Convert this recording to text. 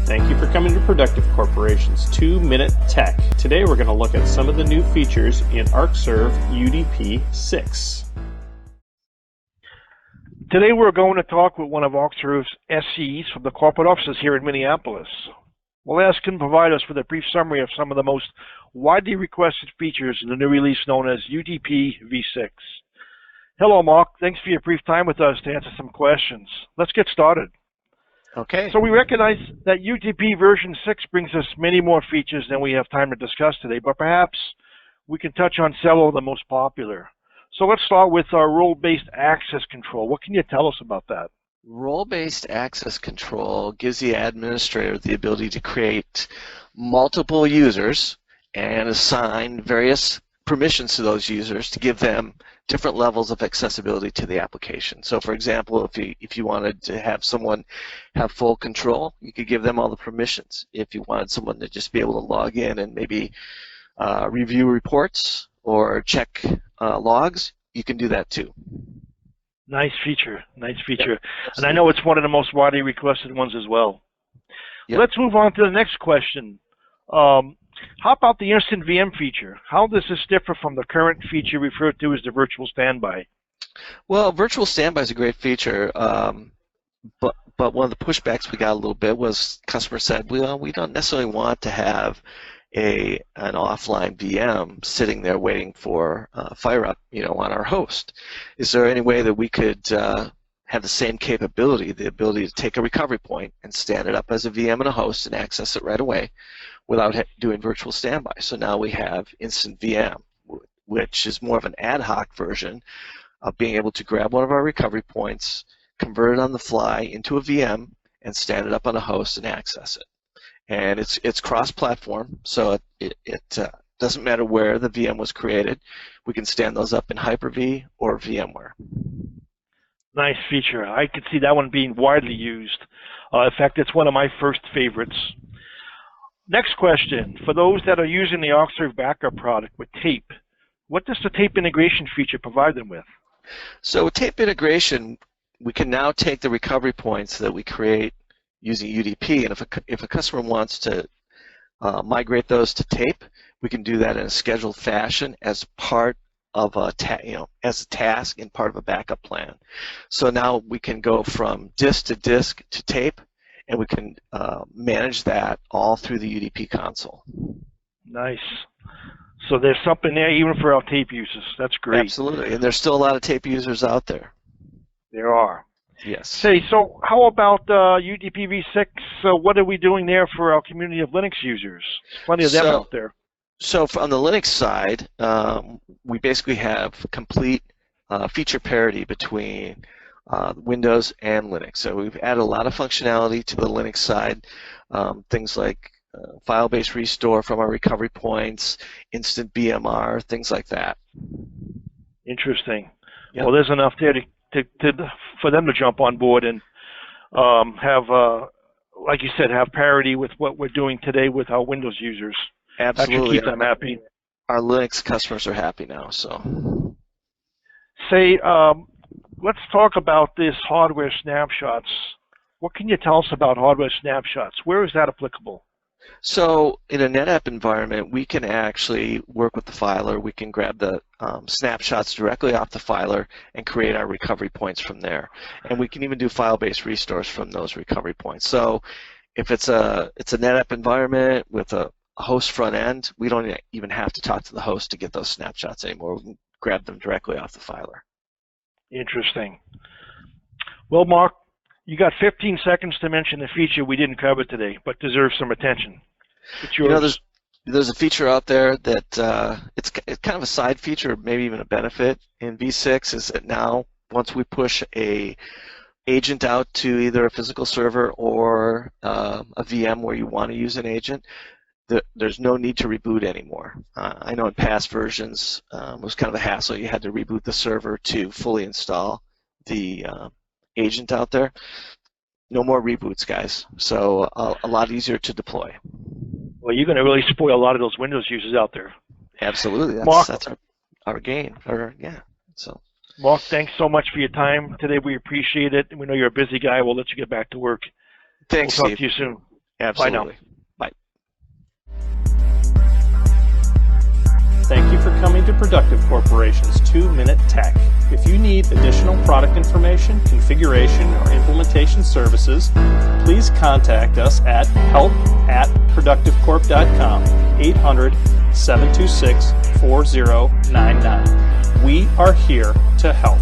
Thank you for coming to Productive Corporation's 2-Minute Tech. Today we're going to look at some of the new features in Arcserve UDP 6. Today we're going to talk with one of Arcserve's SEs from the corporate offices here in Minneapolis. We'll ask him to provide us with a brief summary of some of the most widely requested features in the new release known as UDP v6. Hello, Mark. Thanks for your brief time with us to answer some questions. Let's get started. Okay. So we recognize that UDP version 6 brings us many more features than we have time to discuss today, but perhaps we can touch on several of the most popular. So let's start with our role-based access control. What can you tell us about that? Role-based access control gives the administrator the ability to create multiple users and assign various permissions to those users to give them different levels of accessibility to the application. So for example, if you wanted to have someone have full control, you could give them all the permissions. If you wanted someone to just be able to log in and maybe review reports or check logs, you can do that too. Nice feature, nice feature. Yep, and I know it's one of the most widely requested ones as well. Yep. Let's move on to the next question. How about the instant VM feature? How does this differ from the current feature referred to as the virtual standby? Well, virtual standby is a great feature, but one of the pushbacks we got a little bit was customers said, well, we don't necessarily want to have an offline VM sitting there waiting for fire up, on our host. Is there any way that we could have the same capability, the ability to take a recovery point and stand it up as a VM and a host and access it right away without doing virtual standby? So now we have instant VM, which is more of an ad hoc version of being able to grab one of our recovery points, convert it on the fly into a VM, and stand it up on a host and access it. And it's cross-platform, so it doesn't matter where the VM was created. We can stand those up in Hyper-V or VMware. Nice feature. I could see that one being widely used. In fact, it's one of my first favorites. Next question. For those that are using the Arcserve Backup product with tape, what does the tape integration feature provide them with? So with tape integration, we can now take the recovery points that we create using UDP, and if a customer wants to migrate those to tape, we can do that in a scheduled fashion as part of a as a task and part of a backup plan. So now we can go from disk to tape, and we can manage that all through the UDP console. Nice. So there's something there even for our tape users. That's great. Absolutely, and there's still a lot of tape users out there. There are. Yes. Say, so how about UDP v6? What are we doing there for our community of Linux users? Plenty of them out there. So on the Linux side, we basically have complete feature parity between Windows and Linux. So we've added a lot of functionality to the Linux side, things like file-based restore from our recovery points, instant BMR, things like that. Interesting. Yep. Well, there's enough there for them to jump on board and have, like you said, have parity with what we're doing today with our Windows users. Absolutely. That should keep them happy. Our Linux customers are happy now. So, say, let's talk about this hardware snapshots. What can you tell us about hardware snapshots? Where is that applicable? So in a Netapp environment, we can actually work with the filer. We can grab the snapshots directly off the filer and create our recovery points from there. And we can even do file-based restores from those recovery points. So if it's a Netapp environment with a host front end, we don't even have to talk to the host to get those snapshots anymore. We can grab them directly off the filer. Interesting. Well, Mark, you got 15 seconds to mention the feature we didn't cover today, but deserves some attention. It's yours. There's a feature out there that it's kind of a side feature, maybe even a benefit in v6, is that now once we push a agent out to either a physical server or a VM where you want to use an agent, there's no need to reboot anymore. I know in past versions it was kind of a hassle. You had to reboot the server to fully install the agent out there. No more reboots, guys. So a lot easier to deploy. Well, you're going to really spoil a lot of those Windows users out there. Absolutely. That's our gain. So. Mark, thanks so much for your time today. We appreciate it. We know you're a busy guy. We'll let you get back to work. Thanks, We'll Steve. talk to you soon. Absolutely. Bye. Thank you for coming to Productive Corporation's 2-Minute Tech. If you need additional product information, configuration, or implementation services, please contact us at help@productivecorp.com, 800-726-4099. We are here to help.